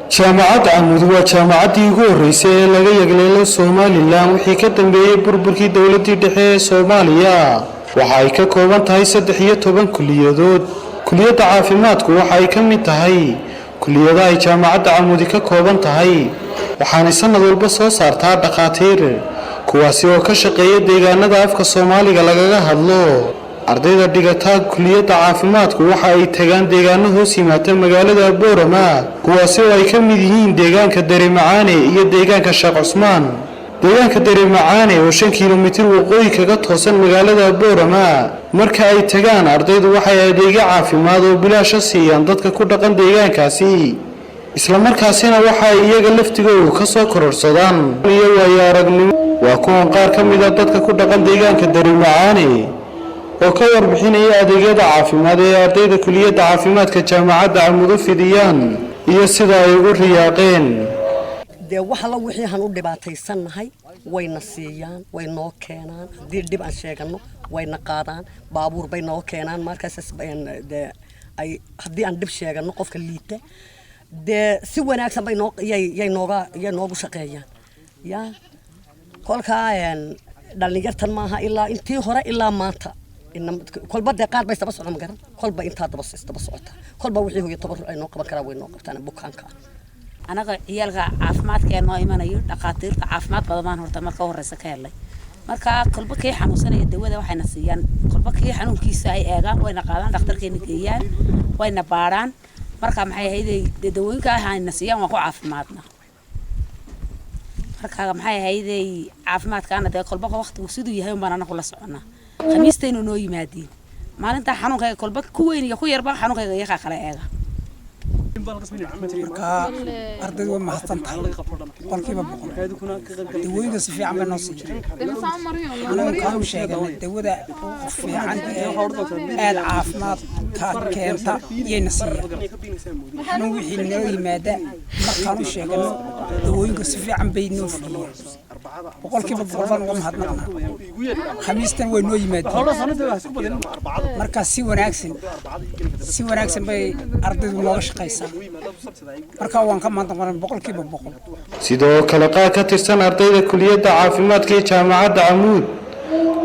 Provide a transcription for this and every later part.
jaamacad Camud waa jaamacaddii ugu horeysay ee laga yagleelo Soomaaliland wixii ka dambeeyay burburkii dawladda dhexe ee Soomaaliya. waxa ay ka kooban tahay 13 kuliyadood. kuliyadda caafimaadku waxa ay ka mid tahay kuliyadaha ay jaamacadda Camud ka kooban tahay, waxaana sanad walba soo saartaa dhaqaatiir kuwaasi oo ka shaqeeya deegaanada afka Soomaaliga lagaga hadlo. ardayda dhigata kuliyadda caafimaadku waxa ay tagaan deegaano hoos yimaada magaalada Boorama, kuwaasi oo ay ka mid yihiin deegaanka Dareemacaane iyo deegaanka Sheekh Cusmaan. deegaanka Dareemacaane oo 5 kiiloomitir waqooyi kaga toosan magaalada Boorama, marka ay tagaan ardaydu waxay adeegyo caafimaad oo bilaash ah siiyaan dadka ku dhaqan deegaankaasi, isla markaasina waxa ay iyaga laftigoodu ka soo kororsadaan iyo waayo aragnimo. waa kuwan qaar ka mid ah dadka ku dhaqan deegaanka Dareemacaane oo ka warbixinaya adeegyada caafimaad ee ardayda kuliyadda caafimaadka jaamacadda Camud fidiyaan iyo sida ay ugu riyaaqeen. wax la wixii aan u dhibaataysanahay wayna siiyaan, way noo keenaan, hadii dib aan sheegano wayna qaadaan, baabuur bay noo keenaan markaas ay hadii aan dib sheegano qofka liita si wanaagsan bay noogu shaqeeyaan. kolka dhalinyartan maaha ilaa intii hore ilaa maanta kolba qaar bay saba socon garan, kolba inta daba socota, kolba wixii hooyo tabar ay noo qaban karaa way noo qabtaan bukaanka. anaga ciyalka caafimaadka noo imanayo dhaqaatiirta caafimaad badan horta marka horeysa ka helay, marka kolba kii xanuunsanaya dawada waxayna siiyaan, kolba kii xanuunkiisa ay eegaan wayna qaadaan dhakhtarkeena geeyaan, wayna baaraan, marka maxay ahaydey dawooyinka ayna siiyaan waa ku caafimaadna. marka maxay ahaydey caafimaadkaana kolba waqtigu sidoo yahay baan anagu la soconaa. khamiistayna noo yimaadeen maalinta xanuunkayga kolba ku weyn iyo ku yarba xanuunkayga iyaga kala eega. marka ardaydu way mahadsan tahay qolkiiba boqol dawooyinka si fiican bay noo siiyeen. anaga kaanu sheegnay dawada fiican aad caafimaad ka keenta iyayna siiyeen. xanuun wixii noo yimaada markaanu sheegno dawooyinka si fiican bay noo siiyeen. boqolkiiba boqol baan uga mahadnaqnaa. khamiistan way noo yimaadeen marka si wanaagsan bay ardaydu nooga shaqaysaa. marka waan ka mahadnaqnaa boqolkiiba boqol. sidoo kale qaar ka tirsan ardayda kuliyadda caafimaadka ee jaamacadda Camud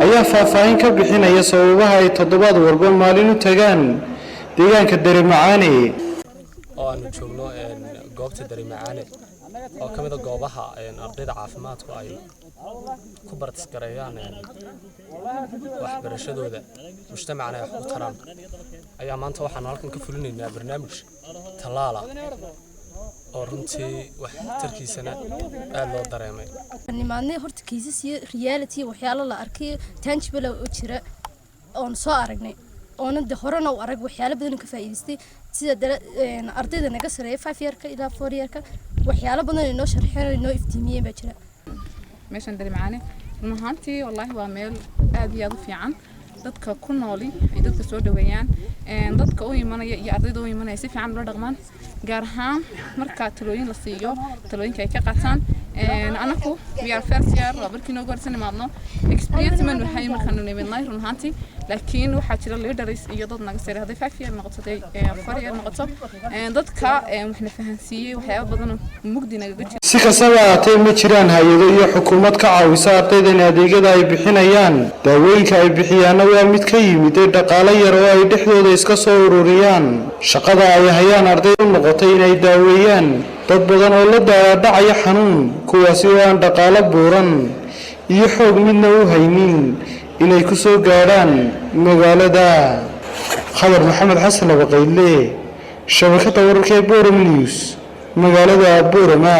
ayaa faahfaahin ka bixinaya sababaha ay toddobaad walba maalin u tagaan deegaanka Dareemacaane. oo aanu joogno goobta Dareemacaane oo ka mid ah goobaha ardayda caafimaadku ay ku bartisgareeyaan waxbarashadooda mujtamacana ay u taraan. ayaa maanta waxaan halkan ka fulinaynaa barnaamij talaala oo runtii wax tarkiisana aad loo dareemay. nimaadnay horta kiisas iyo reality waxyaalo la arkay tangible oo jira oo soo aragnay oo horena u arag waxyaalo badan ka faa'iideystay sida ardayda naga sareeyay 5 yearka ilaa 4 yearka waxyaalo badan inoo sharxeen inoo iftiimiyeen baa jira. meeshan Dareemacaane runtii wallahi waa meel aad iyo aad u fiican, dadka ku nooli ay dadka soo dhaweeyaan, dadka u imanaya iyo ardayda u imanaya si fiican loo dhaqmaan, gaar ahaan marka talooyin la siiyo talooyinka ay ka qaataan. anaku we are first year markii noo gorsan imaadno experience man waxay markaan nimadnay runtii, laakiin waxa jira leaders iyo dad naga sareeya 5 year noqoto 4 year noqoto dadka waxna fahansiiyay waxyaabo badan mugdi naga jira. si kastaba ahaatee ma jiraan hay'ado iyo xukuumad ka caawisa ardayda in adeegyada ay bixinayaan. daawooyinka ay bixiyaan waa mid ka yimid dhaqaale yar oo ay dhexdooda iska soo ururiyaan. shaqada ay hayaan ardaydu noqotay inay daaweeyaan dad badan oo la dhaacaya xanuun, kuwaasi oo aan dhaqaale buuran iyo xoog midna u haynin inay ku soo gaaraan magaalada. Khadar Maxamed Xasan Abaqayle, shabakadda wararka ee Boorama News, magaalada Boorama.